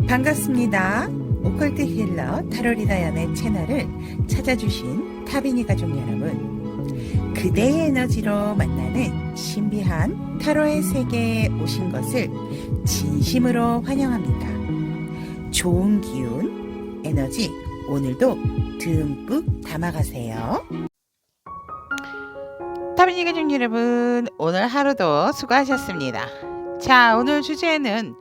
반갑습니다. 오컬트 힐러 타로리다 연의 채널을 찾아주신 타비니 가족 여러분, 그대의 에너지로 만나는 신비한 타로의 세계에 오신 것을 진심으로 환영합니다. 좋은 기운, 에너지 오늘도 듬뿍 담아가세요. 타비니 가족 여러분, 오늘 하루도 수고하셨습니다. 자, 오늘 주제는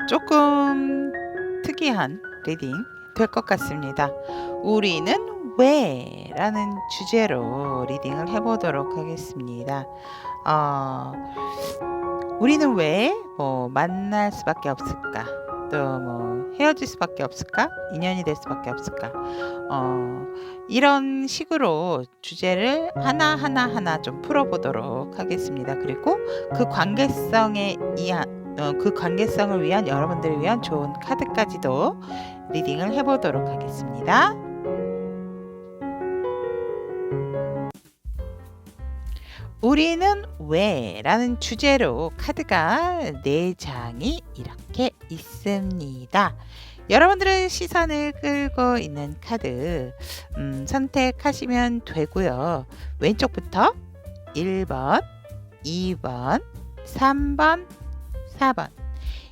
조금 특이한 리딩 될 것 같습니다. 우리는 왜? 라는 주제로 리딩을 해보도록 하겠습니다. 우리는 왜 만날 수밖에 없을까? 또 헤어질 수밖에 없을까? 인연이 될 수밖에 없을까? 이런 식으로 주제를 하나 좀 풀어보도록 하겠습니다. 그리고 그 관계성을 위한 여러분들을 위한 좋은 카드까지도 리딩을 해보도록 하겠습니다. 우리는 왜? 라는 주제로 카드가 4장이 이렇게 있습니다. 여러분들의 시선을 끌고 있는 카드 선택하시면 되고요. 왼쪽부터 1번, 2번, 3번, 4번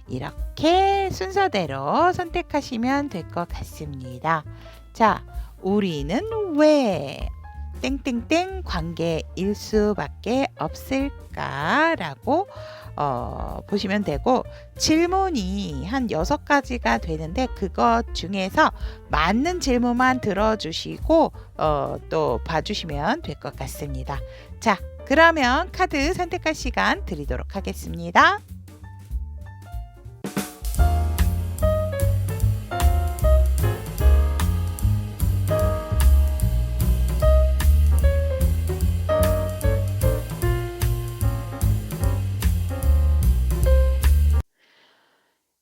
이렇게 순서대로 선택하시면 될 것 같습니다. 자, 우리는 왜 땡땡땡 관계일 수밖에 없을까라고 보시면 되고, 질문이 한 6가지가 되는데 그것 중에서 맞는 질문만 들어주시고 또 봐주시면 될 것 같습니다. 자, 그러면 카드 선택할 시간 드리도록 하겠습니다.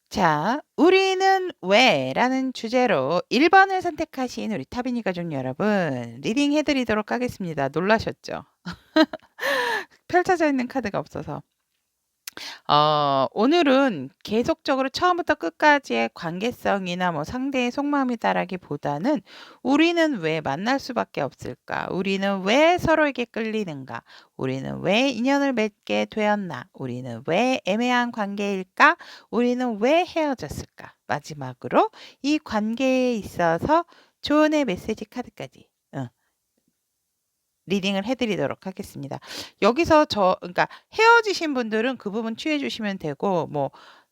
자, 우리는 왜? 라는 주제로 1번을 선택하신 우리 타비니 가족 여러분, 리딩 해드리도록 하겠습니다. 놀라셨죠? 펼쳐져 있는 카드가 없어서. 오늘은 계속적으로 처음부터 끝까지의 관계성이나 상대의 속마음이다라기보다는 우리는 왜 만날 수밖에 없을까? 우리는 왜 서로에게 끌리는가? 우리는 왜 인연을 맺게 되었나? 우리는 왜 애매한 관계일까? 우리는 왜 헤어졌을까? 마지막으로 이 관계에 있어서 조언의 메시지 카드까지 리딩을 해드리도록 하겠습니다. 여기서 그러니까 헤어지신 분들은 그 부분 취해 주시면 되고,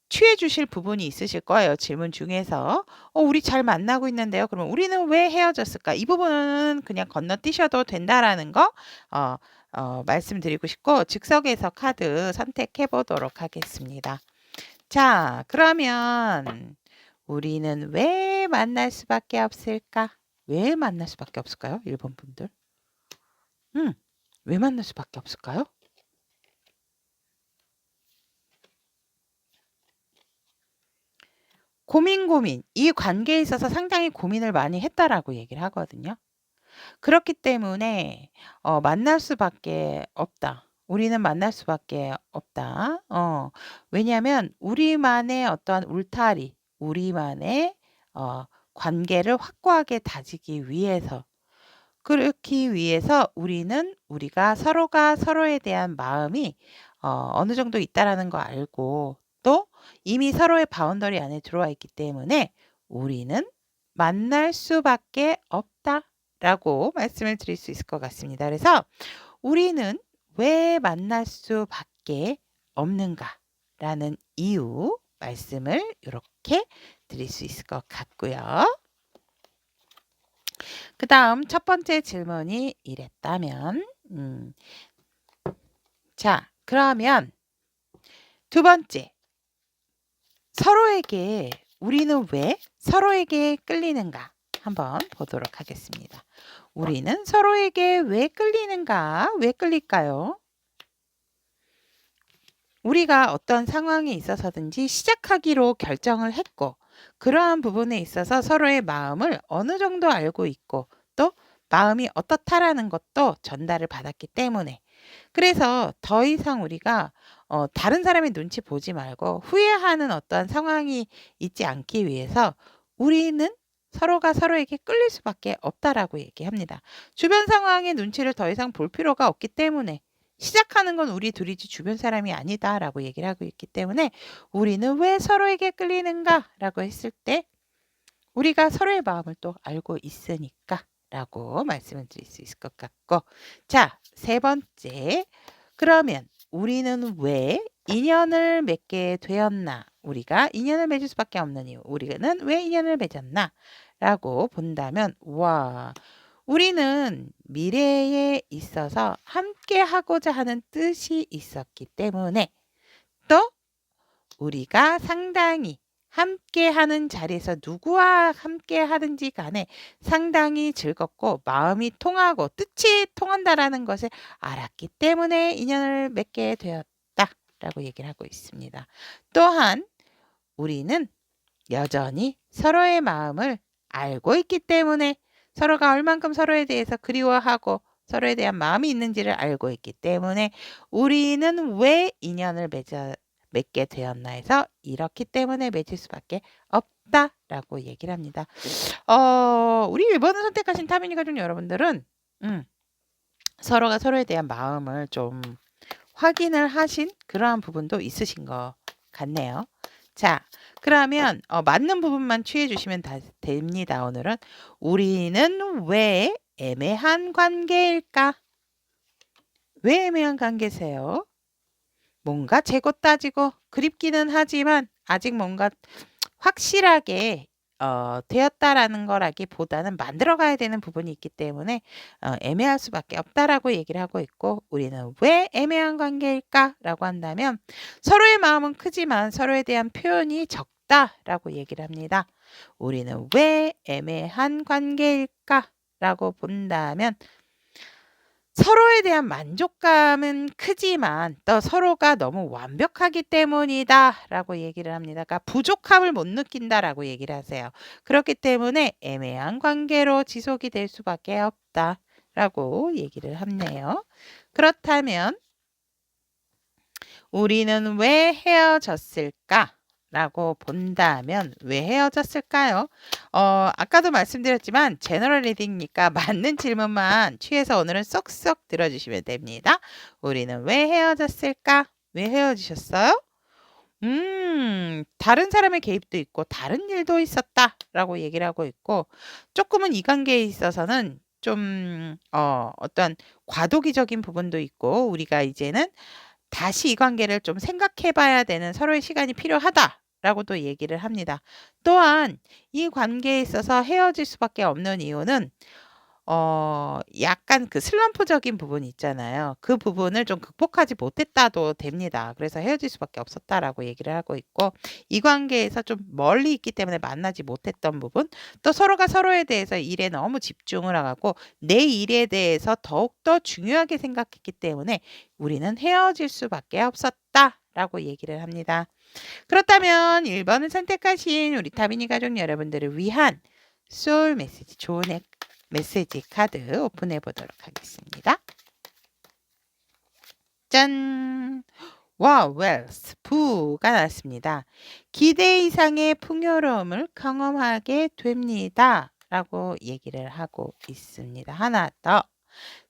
취해 주실 부분이 있으실 거예요. 질문 중에서. 우리 잘 만나고 있는데요. 그러면 우리는 왜 헤어졌을까? 이 부분은 그냥 건너뛰셔도 된다라는 거 말씀드리고 싶고, 즉석에서 카드 선택해 보도록 하겠습니다. 자, 그러면 우리는 왜 만날 수밖에 없을까? 왜 만날 수밖에 없을까요? 1번 분들. 왜 만날 수밖에 없을까요? 고민. 이 관계에 있어서 상당히 고민을 많이 했다라고 얘기를 하거든요. 그렇기 때문에 만날 수밖에 없다. 우리는 만날 수밖에 없다. 왜냐하면 우리만의 어떠한 울타리, 우리만의 관계를 확고하게 다지기 위해서, 그렇기 위해서 우리가 서로가 서로에 대한 마음이 어느 정도 있다라는 거 알고, 또 이미 서로의 바운더리 안에 들어와 있기 때문에 우리는 만날 수밖에 없다라고 말씀을 드릴 수 있을 것 같습니다. 그래서 우리는 왜 만날 수밖에 없는가라는 이유 말씀을 이렇게 드릴 수 있을 것 같고요. 그 다음 첫 번째 질문이 이랬다면, 자, 그러면 두 번째, 우리는 왜 서로에게 끌리는가 한번 보도록 하겠습니다. 우리는 서로에게 왜 끌리는가? 왜 끌릴까요? 우리가 어떤 상황에 있어서든지 시작하기로 결정을 했고, 그러한 부분에 있어서 서로의 마음을 어느 정도 알고 있고, 또 마음이 어떻다라는 것도 전달을 받았기 때문에, 그래서 더 이상 우리가 다른 사람의 눈치 보지 말고 후회하는 어떠한 상황이 있지 않기 위해서 우리는 서로가 서로에게 끌릴 수밖에 없다라고 얘기합니다. 주변 상황의 눈치를 더 이상 볼 필요가 없기 때문에 시작하는 건 우리 둘이지 주변 사람이 아니다라고 얘기를 하고 있기 때문에 우리는 왜 서로에게 끌리는가라고 했을 때 우리가 서로의 마음을 또 알고 있으니까라고 말씀을 드릴 수 있을 것 같고, 자, 세 번째. 그러면 우리는 왜 인연을 맺게 되었나? 우리가 인연을 맺을 수밖에 없는 이유. 우리는 왜 인연을 맺었나? 라고 본다면, 와, 우리는 미래에 있어서 함께 하고자 하는 뜻이 있었기 때문에 또 우리가 상당히 함께 하는 자리에서 누구와 함께 하든지 간에 상당히 즐겁고 마음이 통하고 뜻이 통한다라는 것을 알았기 때문에 인연을 맺게 되었다라고 얘기를 하고 있습니다. 또한 우리는 여전히 서로의 마음을 알고 있기 때문에 서로가 얼만큼 서로에 대해서 그리워하고 서로에 대한 마음이 있는지를 알고 있기 때문에 우리는 왜 인연을 맺게 되었나 해서 이렇기 때문에 맺을 수밖에 없다라고 얘기를 합니다. 우리 1번을 선택하신 타민이 가족 여러분들은 서로가 서로에 대한 마음을 좀 확인을 하신 그러한 부분도 있으신 것 같네요. 자, 그러면 맞는 부분만 취해 주시면 됩니다. 오늘은 우리는 왜 애매한 관계일까? 왜 애매한 관계세요? 뭔가 재고 따지고 그립기는 하지만 아직 뭔가 확실하게 되었다라는 거라기보다는 만들어가야 되는 부분이 있기 때문에 애매할 수밖에 없다라고 얘기를 하고 있고, 우리는 왜 애매한 관계일까라고 한다면 서로의 마음은 크지만 서로에 대한 표현이 적다라고 얘기를 합니다. 우리는 왜 애매한 관계일까라고 본다면 서로에 대한 만족감은 크지만 또 서로가 너무 완벽하기 때문이다라고 얘기를 합니다. 그러니까 부족함을 못 느낀다라고 얘기를 하세요. 그렇기 때문에 애매한 관계로 지속이 될 수밖에 없다라고 얘기를 하네요. 그렇다면 우리는 왜 헤어졌을까? 라고 본다면 왜 헤어졌을까요? 아까도 말씀드렸지만 제너럴 리딩이니까 맞는 질문만 취해서 오늘은 쏙쏙 들어주시면 됩니다. 우리는 왜 헤어졌을까? 왜 헤어지셨어요? 다른 사람의 개입도 있고 다른 일도 있었다라고 얘기를 하고 있고, 조금은 이 관계에 있어서는 좀 어떤 과도기적인 부분도 있고 우리가 이제는 다시 이 관계를 좀 생각해 봐야 되는 서로의 시간이 필요하다라고도 얘기를 합니다. 또한 이 관계에 있어서 헤어질 수밖에 없는 이유는 약간 그 슬럼프적인 부분이 있잖아요. 그 부분을 좀 극복하지 못했다도 됩니다. 그래서 헤어질 수밖에 없었다라고 얘기를 하고 있고, 이 관계에서 좀 멀리 있기 때문에 만나지 못했던 부분, 또 서로가 서로에 대해서 일에 너무 집중을 하고 내 일에 대해서 더욱더 중요하게 생각했기 때문에 우리는 헤어질 수밖에 없었다라고 얘기를 합니다. 그렇다면 1번을 선택하신 우리 타비니 가족 여러분들을 위한 소울 메시지, 좋은 메시지 카드 오픈해 보도록 하겠습니다. 짠! 와, 웰스, 부가 나왔습니다. 기대 이상의 풍요로움을 경험하게 됩니다. 라고 얘기를 하고 있습니다. 하나 더.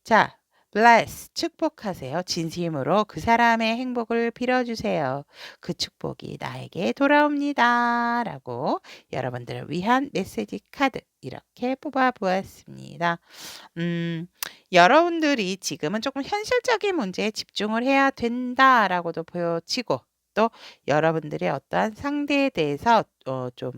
자, bless, 축복하세요. 진심으로 그 사람의 행복을 빌어주세요. 그 축복이 나에게 돌아옵니다. 라고 여러분들을 위한 메시지 카드 이렇게 뽑아보았습니다. 여러분들이 지금은 조금 현실적인 문제에 집중을 해야 된다라고도 보여지고, 또 여러분들의 어떠한 상대에 대해서 좀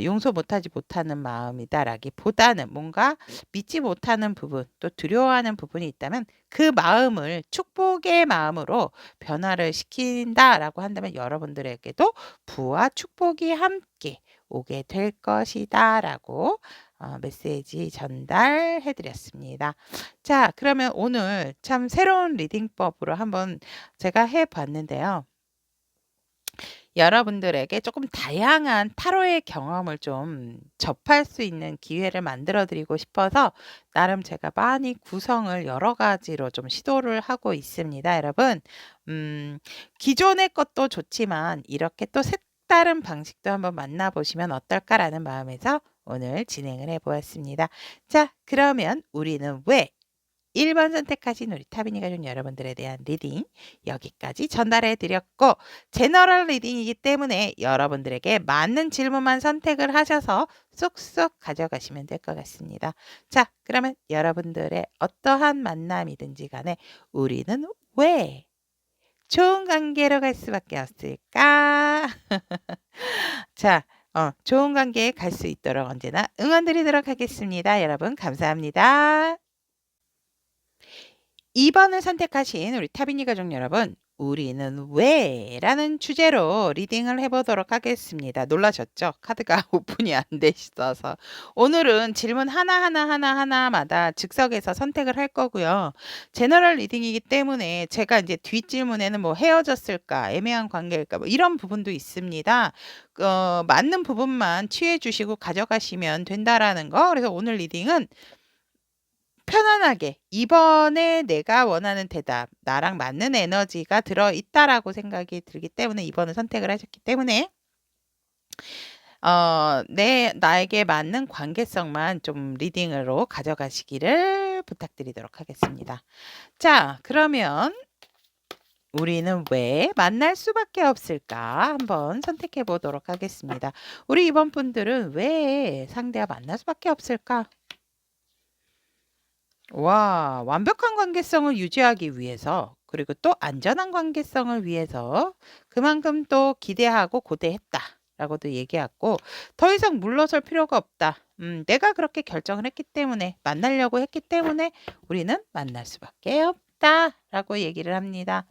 용서 못하는 마음이다라기보다는 뭔가 믿지 못하는 부분, 또 두려워하는 부분이 있다면 그 마음을 축복의 마음으로 변화를 시킨다라고 한다면 여러분들에게도 부와 축복이 함께 오게 될 것이다라고 메시지 전달해 드렸습니다. 자, 그러면 오늘 참 새로운 리딩법으로 한번 제가 해 봤는데요. 여러분들에게 조금 다양한 타로의 경험을 좀 접할 수 있는 기회를 만들어 드리고 싶어서 나름 제가 많이 구성을 여러 가지로 좀 시도를 하고 있습니다, 여러분. 음 기존의 것도 좋지만 이렇게 또 색다른 방식도 한번 만나 보시면 어떨까라는 마음에서 오늘 진행을 해 보았습니다. 자, 그러면 우리는 왜 1번 선택하신 우리 타비니 가족 여러분들에 대한 리딩 여기까지 전달해 드렸고, 제너럴 리딩이기 때문에 여러분들에게 맞는 질문만 선택을 하셔서 쏙쏙 가져가시면 될 것 같습니다. 자, 그러면 여러분들의 어떠한 만남이든지 간에 우리는 왜 좋은 관계로 갈 수밖에 없을까? 자, 좋은 관계에 갈 수 있도록 언제나 응원 드리도록 하겠습니다. 여러분 감사합니다. 2번을 선택하신 우리 타비니 가족 여러분, 우리는 왜? 라는 주제로 리딩을 해보도록 하겠습니다. 놀라셨죠? 카드가 오픈이 안 되셔서. 오늘은 질문 하나마다 즉석에서 선택을 할 거고요. 제너럴 리딩이기 때문에 제가 이제 뒷질문에는 뭐 헤어졌을까, 애매한 관계일까, 뭐 이런 부분도 있습니다. 맞는 부분만 취해 주시고 가져가시면 된다라는 거. 그래서 오늘 리딩은 편안하게 이번에 내가 원하는 대답, 나랑 맞는 에너지가 들어있다라고 생각이 들기 때문에 2번을 선택을 하셨기 때문에 나에게 맞는 관계성만 좀 리딩으로 가져가시기를 부탁드리도록 하겠습니다. 자, 그러면 우리는 왜 만날 수밖에 없을까 한번 선택해 보도록 하겠습니다. 우리 이번 분들은 왜 상대와 만날 수밖에 없을까? 와, 완벽한 관계성을 유지하기 위해서, 그리고 또 안전한 관계성을 위해서 그만큼 또 기대하고 고대했다라고도 얘기했고, 더 이상 물러설 필요가 없다. 내가 그렇게 결정을 했기 때문에, 만나려고 했기 때문에 우리는 만날 수밖에 없다라고 얘기를 합니다.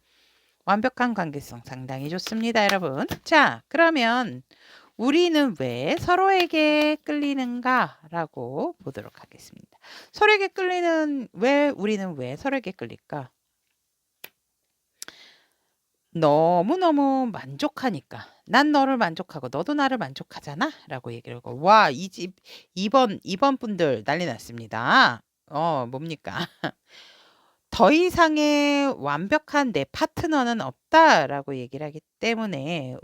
완벽한 관계성 상당히 좋습니다, 여러분. 자, 그러면 우리는 왜 서로에게 끌리는가라고 보도록 하겠습니다. 서로에게 끌리는 우리는 왜 서로에게 끌릴까? 너무너무 만족하니까. 난 너를 만족하고 너도 나를 만족하잖아? 라고 얘기를 하고, 와, 이 집 2번 분들 난리 났습니다. 뭡니까? 더 이상의 완벽한 내 파트너는 없다라고 얘기를 하기 때문에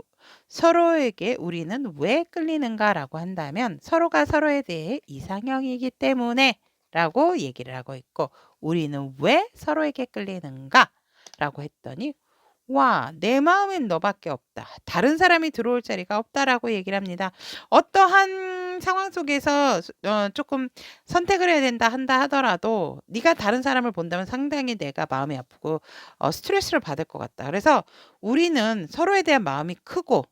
서로에게 우리는 왜 끌리는가라고 한다면 서로가 서로에 대해 이상형이기 때문에 라고 얘기를 하고 있고, 우리는 왜 서로에게 끌리는가라고 했더니 와, 내 마음엔 너밖에 없다. 다른 사람이 들어올 자리가 없다라고 얘기를 합니다. 어떠한 상황 속에서 조금 선택을 해야 한다 하더라도 네가 다른 사람을 본다면 상당히 내가 마음이 아프고 스트레스를 받을 것 같다. 그래서 우리는 서로에 대한 마음이 크고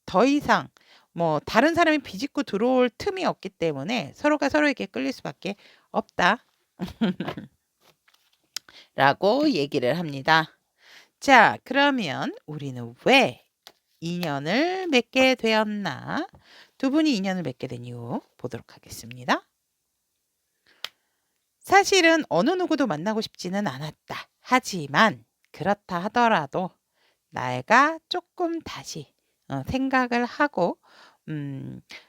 더 이상 뭐 다른 사람이 비집고 들어올 틈이 없기 때문에 서로가 서로에게 끌릴 수밖에 없다. 라고 얘기를 합니다. 자, 그러면 우리는 왜 인연을 맺게 되었나? 두 분이 인연을 맺게 된 이유 보도록 하겠습니다. 사실은 어느 누구도 만나고 싶지는 않았다. 하지만 그렇다 하더라도 내가 조금 다시 생각을 하고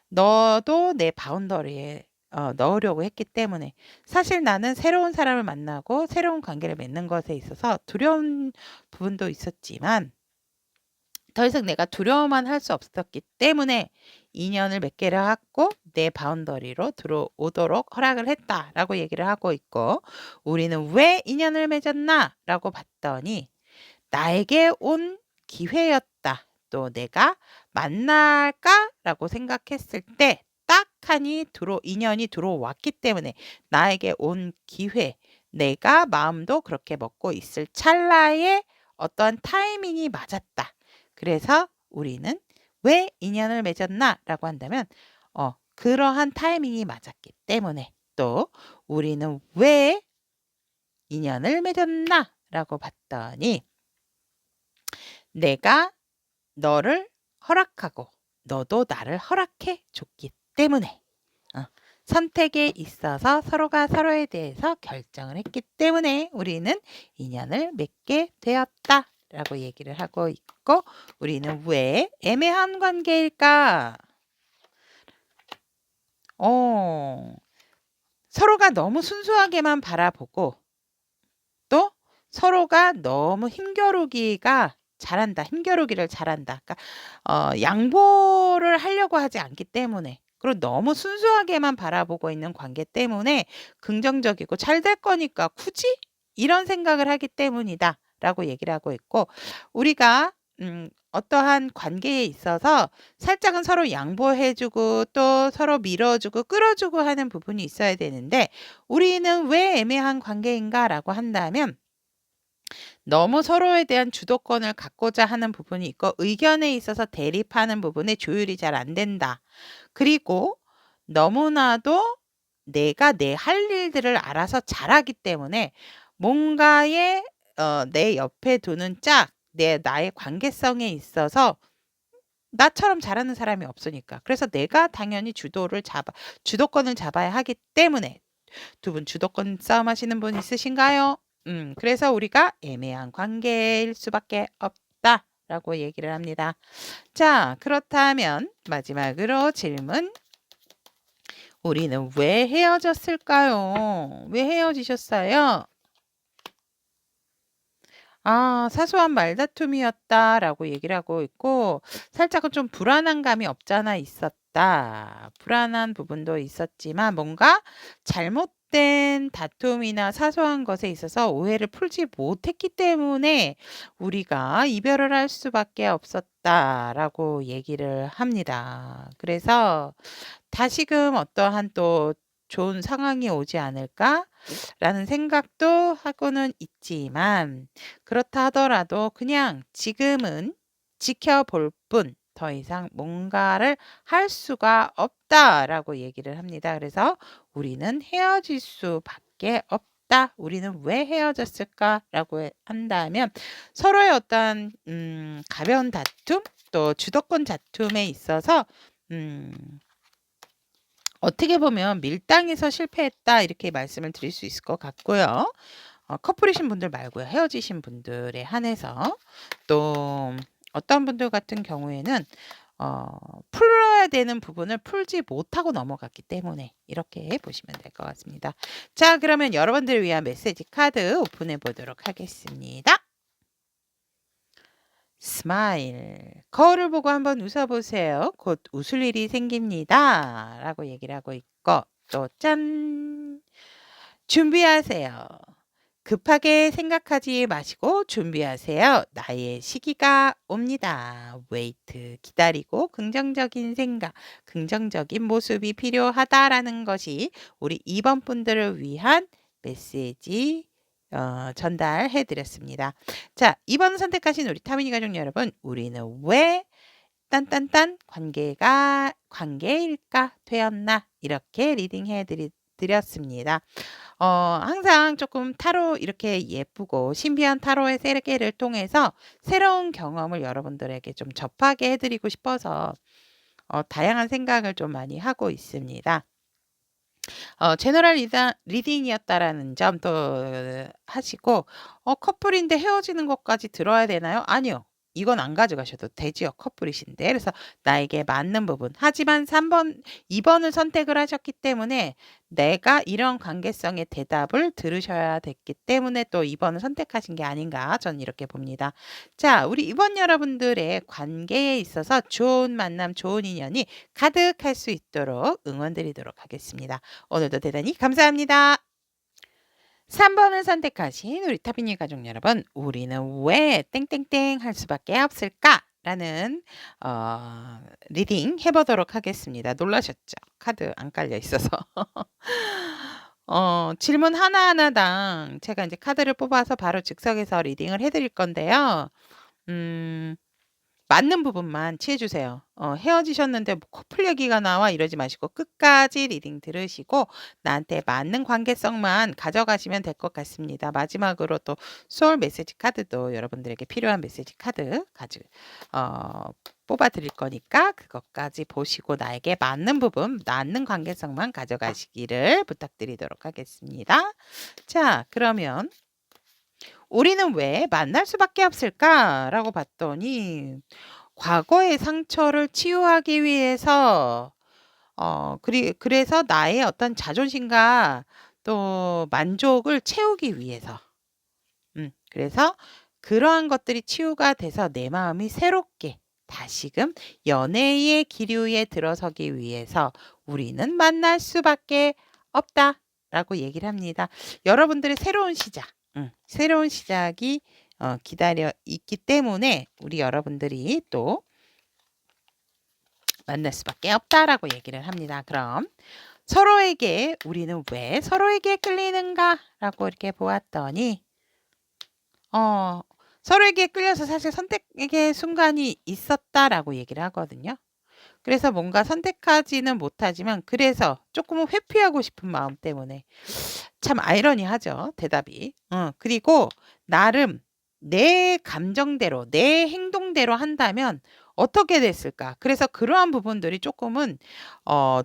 너도 내 바운더리에 넣으려고 했기 때문에, 사실 나는 새로운 사람을 만나고 새로운 관계를 맺는 것에 있어서 두려운 부분도 있었지만 더 이상 내가 두려워만 할 수 없었기 때문에 인연을 맺기를 하고 내 바운더리로 들어오도록 허락을 했다라고 얘기를 하고 있고, 우리는 왜 인연을 맺었나라고 봤더니 나에게 온 기회였다. 또 내가 만날까라고 생각했을 때 딱하니 인연이 들어왔기 때문에 나에게 온 기회, 내가 마음도 그렇게 먹고 있을 찰나에 어떠한 타이밍이 맞았다. 그래서 우리는 왜 인연을 맺었나라고 한다면 그러한 타이밍이 맞았기 때문에, 또 우리는 왜 인연을 맺었나라고 봤더니 내가 너를 허락하고 너도 나를 허락해 줬기 때문에, 선택에 있어서 서로가 서로에 대해서 결정을 했기 때문에 우리는 인연을 맺게 되었다 라고 얘기를 하고 있고, 우리는 왜 애매한 관계일까? 서로가 너무 순수하게만 바라보고 또 서로가 너무 힘겨루기를 잘한다. 그러니까 양보를 하려고 하지 않기 때문에, 그리고 너무 순수하게만 바라보고 있는 관계 때문에 긍정적이고 잘 될 거니까 굳이 이런 생각을 하기 때문이다 라고 얘기를 하고 있고, 우리가 어떠한 관계에 있어서 살짝은 서로 양보해주고 또 서로 밀어주고 끌어주고 하는 부분이 있어야 되는데, 우리는 왜 애매한 관계인가 라고 한다면, 너무 서로에 대한 주도권을 갖고자 하는 부분이 있고 의견에 있어서 대립하는 부분에 조율이 잘 안 된다. 그리고 너무나도 내가 내 할 일들을 알아서 잘하기 때문에 뭔가에 내 옆에 두는 나의 관계성에 있어서 나처럼 잘하는 사람이 없으니까. 그래서 내가 당연히 주도권을 잡아야 하기 때문에. 두 분 주도권 싸움 하시는 분 있으신가요? 그래서 우리가 애매한 관계일 수밖에 없다라고 얘기를 합니다. 자, 그렇다면 마지막으로 질문. 우리는 왜 헤어졌을까요? 왜 헤어지셨어요? 사소한 말다툼이었다라고 얘기를 하고 있고, 살짝은 좀 불안한 감이 없잖아 있었다. 불안한 부분도 있었지만 뭔가 잘못된 다툼이나 사소한 것에 있어서 오해를 풀지 못했기 때문에 우리가 이별을 할 수밖에 없었다라고 얘기를 합니다. 그래서 다시금 어떠한 또 좋은 상황이 오지 않을까라는 생각도 하고는 있지만, 그렇다 하더라도 그냥 지금은 지켜볼 뿐 더 이상 뭔가를 할 수가 없다라고 얘기를 합니다. 그래서 우리는 헤어질 수밖에 없다. 우리는 왜 헤어졌을까라고 한다면, 서로의 어떤 가벼운 다툼 또 주도권 다툼에 있어서 어떻게 보면 밀당에서 실패했다 이렇게 말씀을 드릴 수 있을 것 같고요. 커플이신 분들 말고요. 헤어지신 분들에 한해서 또 어떤 분들 같은 경우에는 풀어야 되는 부분을 풀지 못하고 넘어갔기 때문에 이렇게 보시면 될 것 같습니다. 자, 그러면 여러분들을 위한 메시지 카드 오픈해 보도록 하겠습니다. 스마일. 거울을 보고 한번 웃어보세요. 곧 웃을 일이 생깁니다. 라고 얘기를 하고 있고, 또 짠! 준비하세요. 급하게 생각하지 마시고 준비하세요. 나의 시기가 옵니다. 웨이트, 기다리고 긍정적인 생각, 긍정적인 모습이 필요하다라는 것이 우리 2번 분들을 위한 메시지 전달해 드렸습니다. 자, 2번 선택하신 우리 타미니 가족 여러분, 우리는 왜 딴딴딴 관계일까 되었나 이렇게 리딩해 드렸습니다. 항상 조금 타로 이렇게 예쁘고 신비한 타로의 세계를 통해서 새로운 경험을 여러분들에게 좀 접하게 해드리고 싶어서 다양한 생각을 좀 많이 하고 있습니다. 제너럴 리딩이었다라는 점도 하시고, 커플인데 헤어지는 것까지 들어야 되나요? 아니요. 이건 안 가져가셔도 되지요. 커플이신데. 그래서 나에게 맞는 부분. 하지만 2번을 선택을 하셨기 때문에 내가 이런 관계성의 대답을 들으셔야 됐기 때문에 또 2번을 선택하신 게 아닌가 저는 이렇게 봅니다. 자, 우리 2번 여러분들의 관계에 있어서 좋은 만남, 좋은 인연이 가득할 수 있도록 응원드리도록 하겠습니다. 오늘도 대단히 감사합니다. 3번을 선택하신 우리 타비니 가족 여러분, 우리는 왜 땡땡땡 할 수밖에 없을까? 라는 리딩 해보도록 하겠습니다. 놀라셨죠? 카드 안 깔려 있어서. 질문 하나하나당 제가 이제 카드를 뽑아서 바로 즉석에서 리딩을 해드릴 건데요. 맞는 부분만 취해주세요. 헤어지셨는데 뭐 커플 얘기가 나와 이러지 마시고 끝까지 리딩 들으시고 나한테 맞는 관계성만 가져가시면 될 것 같습니다. 마지막으로 또 소울 메시지 카드도 여러분들에게 필요한 메시지 카드 뽑아 드릴 거니까 그것까지 보시고 나에게 맞는 부분, 맞는 관계성만 가져가시기를 부탁드리도록 하겠습니다. 자, 그러면 우리는 왜 만날 수밖에 없을까라고 봤더니 과거의 상처를 치유하기 위해서 그래서 나의 어떤 자존심과 또 만족을 채우기 위해서 그래서 그러한 것들이 치유가 돼서 내 마음이 새롭게 다시금 연애의 기류에 들어서기 위해서 우리는 만날 수밖에 없다라고 얘기를 합니다. 여러분들의 새로운 시작, 새로운 시작이 기다려 있기 때문에 우리 여러분들이 또 만날 수밖에 없다라고 얘기를 합니다. 그럼 서로에게 우리는 왜 서로에게 끌리는가라고 이렇게 보았더니 서로에게 끌려서 사실 선택의 순간이 있었다라고 얘기를 하거든요. 그래서 뭔가 선택하지는 못하지만 그래서 조금은 회피하고 싶은 마음 때문에 참 아이러니하죠, 대답이. 그리고 나름 내 감정대로 내 행동대로 한다면 어떻게 됐을까? 그래서 그러한 부분들이 조금은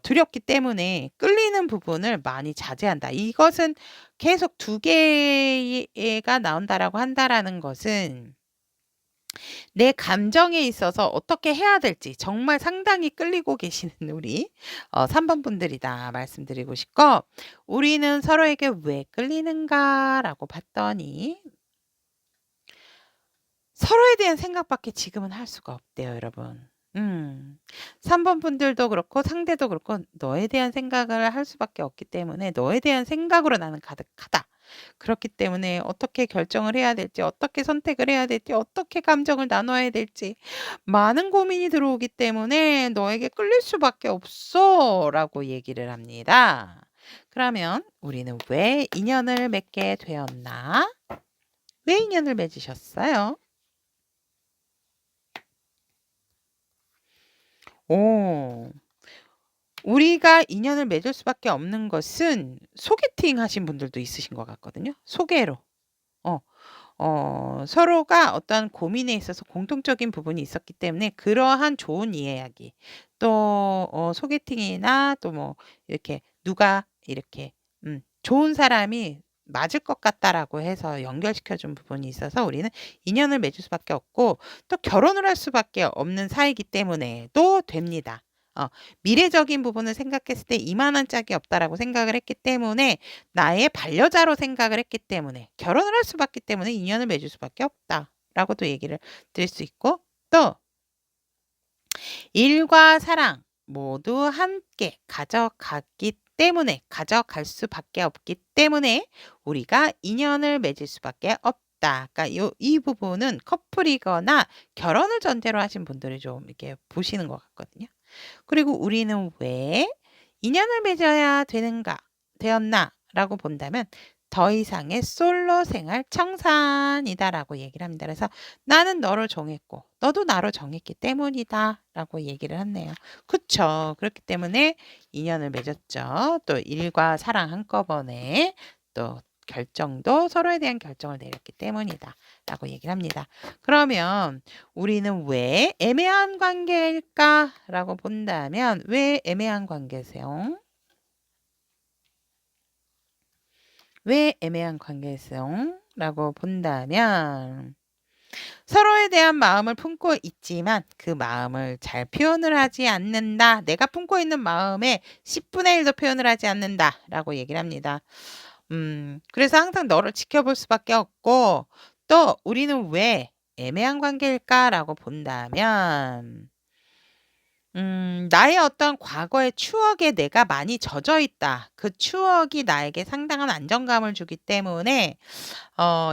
두렵기 때문에 끌리는 부분을 많이 자제한다. 이것은 계속 두 개가 나온다라고 한다라는 것은 내 감정에 있어서 어떻게 해야 될지 정말 상당히 끌리고 계시는 우리 3번 분들이다 말씀드리고 싶고, 우리는 서로에게 왜 끌리는가라고 봤더니 서로에 대한 생각밖에 지금은 할 수가 없대요, 여러분. 3번 분들도 그렇고 상대도 그렇고 너에 대한 생각을 할 수밖에 없기 때문에 너에 대한 생각으로 나는 가득하다. 그렇기 때문에 어떻게 결정을 해야 될지, 어떻게 선택을 해야 될지, 어떻게 감정을 나눠야 될지 많은 고민이 들어오기 때문에 너에게 끌릴 수밖에 없어 라고 얘기를 합니다. 그러면 우리는 왜 인연을 맺게 되었나? 왜 인연을 맺으셨어요? 우리가 인연을 맺을 수밖에 없는 것은 소개팅 하신 분들도 있으신 것 같거든요. 소개로. 서로가 어떤 고민에 있어서 공통적인 부분이 있었기 때문에 그러한 좋은 이야기, 또 소개팅이나 또 뭐 이렇게 누가 이렇게 좋은 사람이 맞을 것 같다라고 해서 연결시켜 준 부분이 있어서 우리는 인연을 맺을 수밖에 없고 또 결혼을 할 수밖에 없는 사이기 때문에 또 됩니다. 미래적인 부분을 생각했을 때 이만한 짝이 없다라고 생각을 했기 때문에 나의 반려자로 생각을 했기 때문에 결혼을 할 수밖에 때문에 인연을 맺을 수밖에 없다라고도 얘기를 드릴 수 있고, 또 일과 사랑 모두 함께 가져갈 수밖에 없기 때문에 우리가 인연을 맺을 수밖에 없다. 그러니까 이 부분은 커플이거나 결혼을 전제로 하신 분들이 좀 이렇게 보시는 것 같거든요. 그리고 우리는 왜 인연을 맺어야 되었나라고 본다면 더 이상의 솔로 생활 청산이다라고 얘기를 합니다. 그래서 나는 너를 정했고 너도 나를 정했기 때문이다라고 얘기를 하네요. 그쵸? 그렇기 때문에 인연을 맺었죠. 또 일과 사랑 한꺼번에 또 결정도 서로에 대한 결정을 내렸기 때문이다 라고 얘기를 합니다. 그러면 우리는 왜 애매한 관계일까 라고 본다면 왜 애매한 관계세요? 왜 애매한 관계세요? 라고 본다면 서로에 대한 마음을 품고 있지만 그 마음을 잘 표현을 하지 않는다. 내가 품고 있는 마음의 10분의 1도 표현을 하지 않는다 라고 얘기를 합니다. 그래서 항상 너를 지켜볼 수밖에 없고, 또 우리는 왜 애매한 관계일까라고 본다면 나의 어떤 과거의 추억에 내가 많이 젖어 있다. 그 추억이 나에게 상당한 안정감을 주기 때문에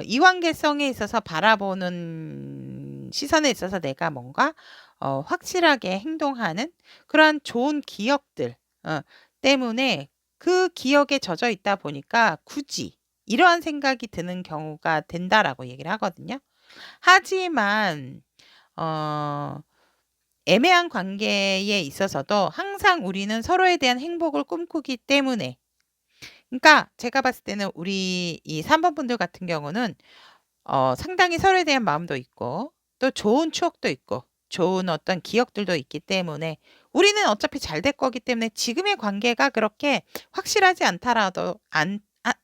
이관계성에 있어서 바라보는 시선에 있어서 내가 뭔가 확실하게 행동하는 그러한 좋은 기억들 때문에 그 기억에 젖어 있다 보니까 굳이 이러한 생각이 드는 경우가 된다라고 얘기를 하거든요. 하지만 애매한 관계에 있어서도 항상 우리는 서로에 대한 행복을 꿈꾸기 때문에, 그러니까 제가 봤을 때는 우리 이 3번 분들 같은 경우는 상당히 서로에 대한 마음도 있고 또 좋은 추억도 있고 좋은 어떤 기억들도 있기 때문에 우리는 어차피 잘 될 거기 때문에 지금의 관계가 그렇게 확실하지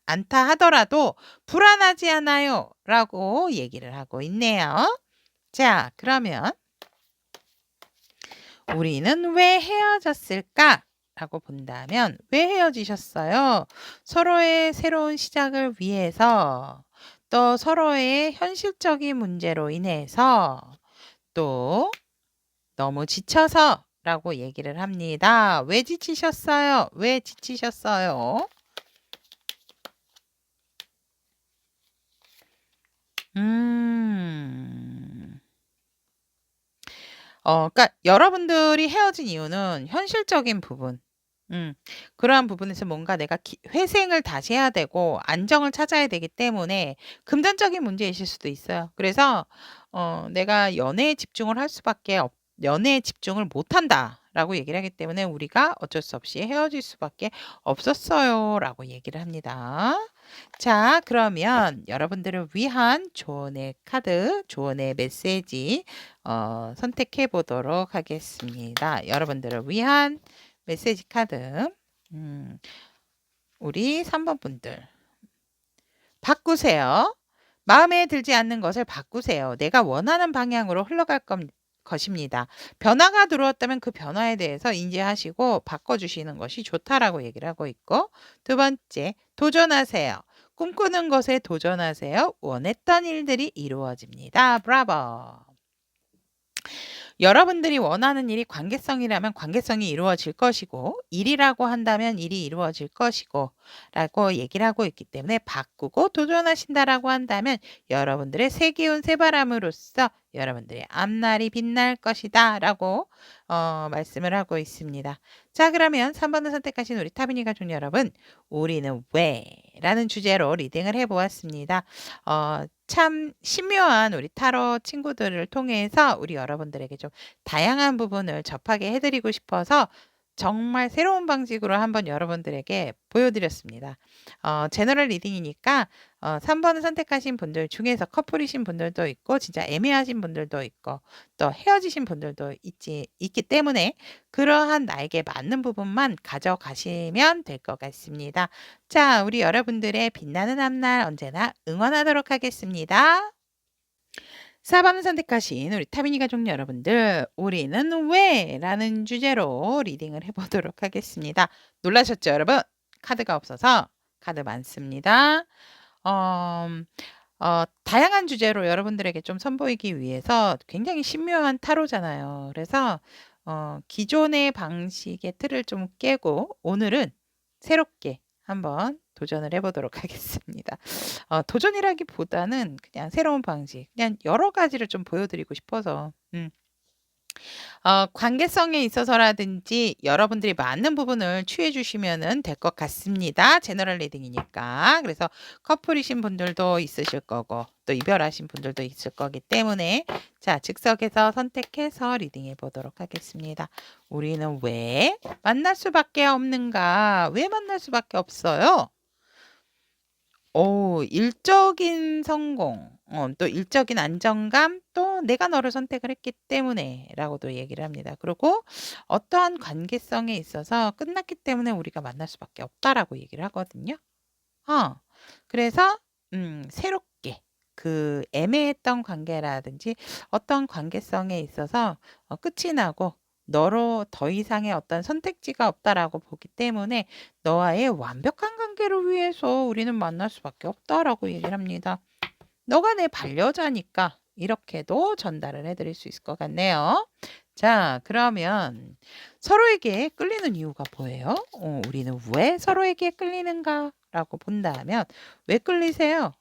않다 하더라도 불안하지 않아요 라고 얘기를 하고 있네요. 자, 그러면 우리는 왜 헤어졌을까? 라고 본다면 왜 헤어지셨어요? 서로의 새로운 시작을 위해서, 또 서로의 현실적인 문제로 인해서, 또 너무 지쳐서 라고 얘기를 합니다. 왜 지치셨어요? 왜 지치셨어요? 그러니까 여러분들이 헤어진 이유는 현실적인 부분, 그러한 부분에서 뭔가 내가 회생을 다시 해야 되고 안정을 찾아야 되기 때문에 금전적인 문제이실 수도 있어요. 그래서 내가 연애에 집중을 못한다라고 얘기를 하기 때문에 우리가 어쩔 수 없이 헤어질 수밖에 없었어요라고 얘기를 합니다. 자, 그러면 여러분들을 위한 조언의 카드, 조언의 메시지 선택해 보도록 하겠습니다. 여러분들을 위한 메시지 카드. 우리 3번 분들. 바꾸세요. 마음에 들지 않는 것을 바꾸세요. 내가 원하는 방향으로 흘러갈 것입니다. 변화가 들어왔다면 그 변화에 대해서 인지하시고 바꿔주시는 것이 좋다라고 얘기를 하고 있고, 두 번째, 도전하세요. 꿈꾸는 것에 도전하세요. 원했던 일들이 이루어집니다. 브라보. 여러분들이 원하는 일이 관계성이라면 관계성이 이루어질 것이고, 일이라고 한다면 일이 이루어질 것이고 라고 얘기를 하고 있기 때문에 바꾸고 도전하신다라고 한다면 여러분들의 새 기운 새 바람으로써 여러분들의 앞날이 빛날 것이다 라고 말씀을 하고 있습니다. 자, 그러면 3번을 선택하신 우리 타비니 가족 여러분, 우리는 왜? 라는 주제로 리딩을 해보았습니다. 참 신묘한 우리 타로 친구들을 통해서 우리 여러분들에게 좀 다양한 부분을 접하게 해드리고 싶어서 정말 새로운 방식으로 한번 여러분들에게 보여드렸습니다. 제너럴 리딩이니까 3번을 선택하신 분들 중에서 커플이신 분들도 있고 진짜 애매하신 분들도 있고 또 헤어지신 분들도 있기 때문에 그러한 나에게 맞는 부분만 가져가시면 될 것 같습니다. 자, 우리 여러분들의 빛나는 앞날 언제나 응원하도록 하겠습니다. 4번 선택하신 우리 타비니 가족 여러분들, 우리는 왜? 라는 주제로 리딩을 해보도록 하겠습니다. 놀라셨죠, 여러분? 카드가 없어서 카드 많습니다. 다양한 주제로 여러분들에게 좀 선보이기 위해서 굉장히 신묘한 타로잖아요. 그래서 기존의 방식의 틀을 좀 깨고 오늘은 새롭게 한번 도전을 해보도록 하겠습니다. 도전이라기보다는 그냥 새로운 방식, 그냥 여러 가지를 좀 보여드리고 싶어서. 관계성에 있어서라든지 여러분들이 맞는 부분을 취해 주시면 될 것 같습니다. 제너럴 리딩이니까. 그래서 커플이신 분들도 있으실 거고 또 이별하신 분들도 있을 거기 때문에 자, 즉석에서 선택해서 리딩해 보도록 하겠습니다. 우리는 왜 만날 수밖에 없는가? 왜 만날 수밖에 없어요? 일적인 성공, 또 일적인 안정감, 또 내가 너를 선택을 했기 때문에 라고도 얘기를 합니다. 그리고 어떠한 관계성에 있어서 끝났기 때문에 우리가 만날 수밖에 없다라고 얘기를 하거든요. 그래서 새롭게 그 애매했던 관계라든지 어떤 관계성에 있어서 끝이 나고 너로 더 이상의 어떤 선택지가 없다라고 보기 때문에 너와의 완벽한 관계를 위해서 우리는 만날 수밖에 없다라고 얘기를 합니다. 너가 내 반려자니까 이렇게도 전달을 해드릴 수 있을 것 같네요. 자, 그러면 서로에게 끌리는 이유가 뭐예요? 우리는 왜 서로에게 끌리는가? 라고 본다면 왜 끌리세요?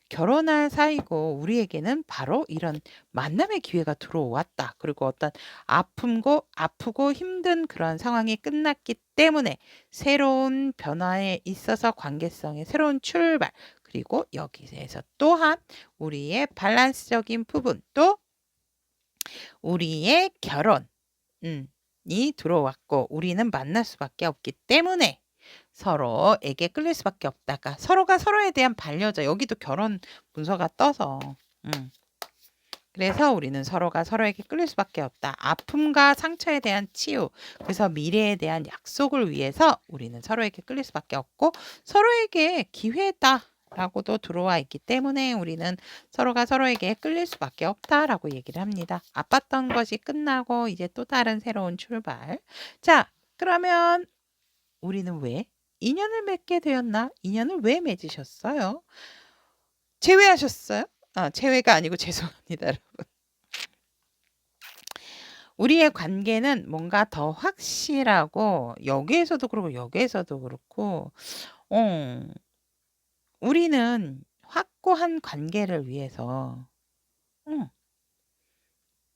결혼할 사이고 우리에게는 바로 이런 만남의 기회가 들어왔다. 그리고 어떤 아프고 힘든 그런 상황이 끝났기 때문에 새로운 변화에 있어서 관계성의 새로운 출발, 그리고 여기에서 또한 우리의 밸런스적인 부분, 또 우리의 결혼이 들어왔고 우리는 만날 수밖에 없기 때문에 서로에게 끌릴 수밖에 없다가 서로가 서로에 대한 반려자, 여기도 결혼 문서가 떠서 그래서 우리는 서로가 서로에게 끌릴 수밖에 없다. 아픔과 상처에 대한 치유, 그래서 미래에 대한 약속을 위해서 우리는 서로에게 끌릴 수밖에 없고 서로에게 기회다. 라고도 들어와 있기 때문에 우리는 서로가 서로에게 끌릴 수밖에 없다라고 얘기를 합니다. 아팠던 것이 끝나고 이제 또 다른 새로운 출발. 자, 그러면 우리는 왜 인연을 맺게 되었나? 인연을 왜 맺으셨어요? 제외하셨어요? 제외가 아니고 죄송합니다, 여러분. 우리의 관계는 뭔가 더 확실하고 여기에서도 그렇고 여기에서도 그렇고 우리는 확고한 관계를 위해서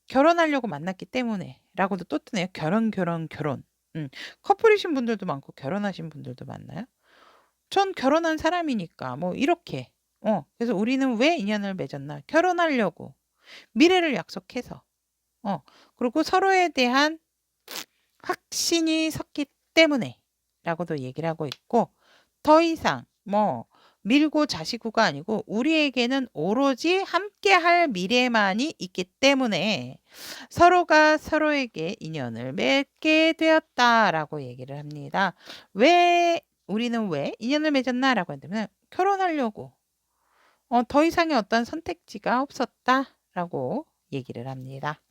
결혼하려고 만났기 때문에 라고도 또 뜨네요. 결혼. 커플이신 분들도 많고 결혼하신 분들도 많나요? 전 결혼한 사람이니까 뭐 이렇게 그래서 우리는 왜 인연을 맺었나? 결혼하려고 미래를 약속해서 그리고 서로에 대한 확신이 섰기 때문에 라고도 얘기를 하고 있고 더 이상 뭐 밀고 자시고가 아니고 우리에게는 오로지 함께할 미래만이 있기 때문에 서로가 서로에게 인연을 맺게 되었다라고 얘기를 합니다. 우리는 왜 인연을 맺었나라고 한다면 결혼하려고 더 이상의 어떤 선택지가 없었다라고 얘기를 합니다.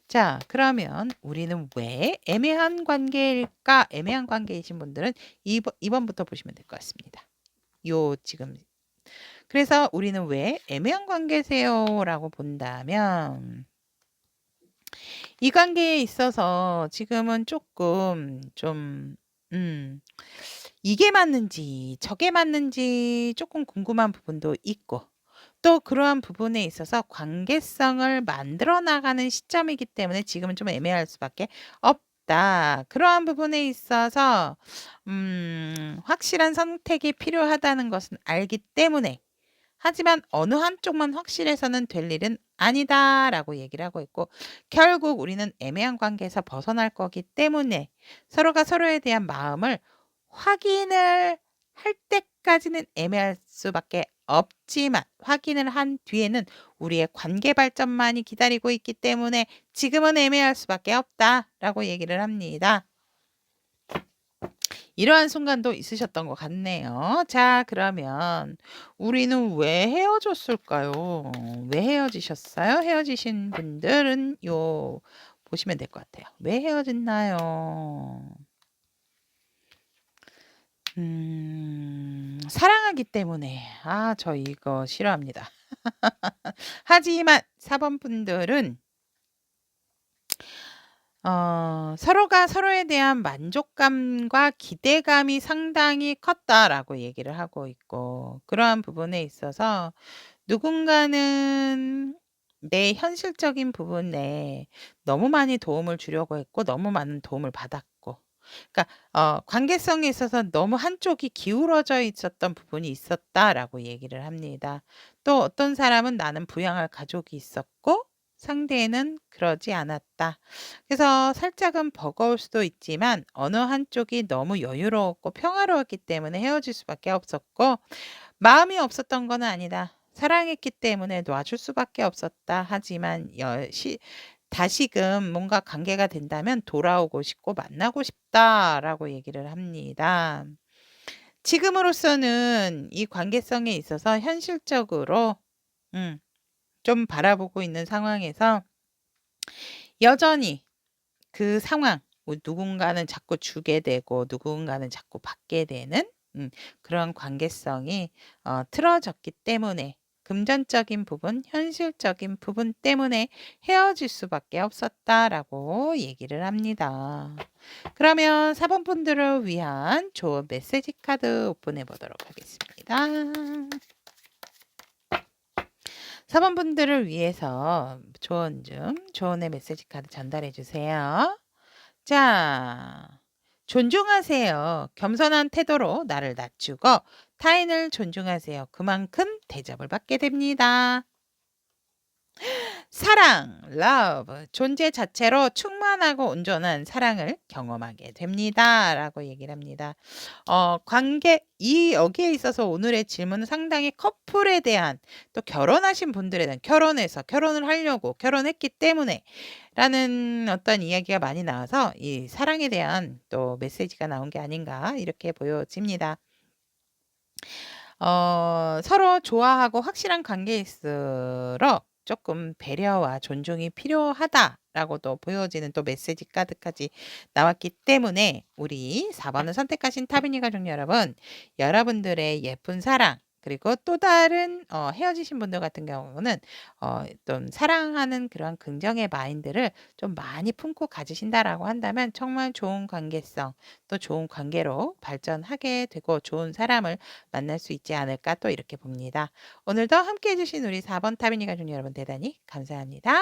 자, 그러면 우리는 왜 애매한 관계일까? 애매한 관계이신 분들은 2번부터 보시면 될 것 같습니다. 지금. 그래서 우리는 왜 애매한 관계세요? 라고 본다면 이 관계에 있어서 지금은 조금 이게 맞는지 저게 맞는지 조금 궁금한 부분도 있고 또 그러한 부분에 있어서 관계성을 만들어 나가는 시점이기 때문에 지금은 좀 애매할 수밖에 없다. 그러한 부분에 있어서 확실한 선택이 필요하다는 것은 알기 때문에 하지만 어느 한쪽만 확실해서는 될 일은 아니다라고 얘기를 하고 있고 결국 우리는 애매한 관계에서 벗어날 거기 때문에 서로가 서로에 대한 마음을 확인을 할 때까지는 애매할 수밖에 없지만 확인을 한 뒤에는 우리의 관계 발전만이 기다리고 있기 때문에 지금은 애매할 수밖에 없다라고 얘기를 합니다. 이러한 순간도 있으셨던 것 같네요. 자, 그러면 우리는 왜 헤어졌을까요? 왜 헤어지셨어요? 헤어지신 분들은 보시면 될 것 같아요. 왜 헤어졌나요? 사랑하기 때문에. 저 이거 싫어합니다. 하지만 4번 분들은 서로가 서로에 대한 만족감과 기대감이 상당히 컸다라고 얘기를 하고 있고 그러한 부분에 있어서 누군가는 내 현실적인 부분에 너무 많이 도움을 주려고 했고 너무 많은 도움을 받았고 그러니까 관계성에 있어서 너무 한쪽이 기울어져 있었던 부분이 있었다라고 얘기를 합니다. 또 어떤 사람은 나는 부양할 가족이 있었고 상대는 그러지 않았다. 그래서 살짝은 버거울 수도 있지만 어느 한쪽이 너무 여유로웠고 평화로웠기 때문에 헤어질 수밖에 없었고 마음이 없었던 건 아니다. 사랑했기 때문에 놔줄 수밖에 없었다. 하지만 다시금 뭔가 관계가 된다면 돌아오고 싶고 만나고 싶다라고 얘기를 합니다. 지금으로서는 이 관계성에 있어서 현실적으로 좀 바라보고 있는 상황에서 여전히 그 상황, 누군가는 자꾸 주게 되고 누군가는 자꾸 받게 되는 그런 관계성이 틀어졌기 때문에 금전적인 부분, 현실적인 부분 때문에 헤어질 수밖에 없었다라고 얘기를 합니다. 그러면 4번 분들을 위한 좋은 메시지 카드 오픈해 보도록 하겠습니다. 4번 분들을 위해서 조언의 메시지 카드 전달해 주세요. 자, 존중하세요. 겸손한 태도로 나를 낮추고 타인을 존중하세요. 그만큼 대접을 받게 됩니다. 사랑, love, 존재 자체로 충만하고 온전한 사랑을 경험하게 됩니다. 라고 얘기를 합니다. 여기에 있어서 오늘의 질문은 상당히 커플에 대한 또 결혼하신 분들에 대한 결혼을 하려고 결혼했기 때문에 라는 어떤 이야기가 많이 나와서 이 사랑에 대한 또 메시지가 나온 게 아닌가 이렇게 보여집니다. 서로 좋아하고 확실한 관계일수록 조금 배려와 존중이 필요하다라고도 보여지는 또 메시지 카드까지 나왔기 때문에 우리 4번을 선택하신 타비니 가족 여러분, 여러분들의 예쁜 사랑 그리고 또 다른 헤어지신 분들 같은 경우는 좀 사랑하는 그런 긍정의 마인드를 좀 많이 품고 가지신다라고 한다면 정말 좋은 관계성 또 좋은 관계로 발전하게 되고 좋은 사람을 만날 수 있지 않을까 또 이렇게 봅니다. 오늘도 함께 해주신 우리 4번 타비니 가족 여러분 대단히 감사합니다.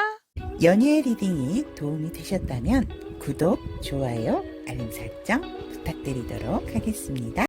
연예 리딩이 도움이 되셨다면 구독, 좋아요, 알림 설정 부탁드리도록 하겠습니다.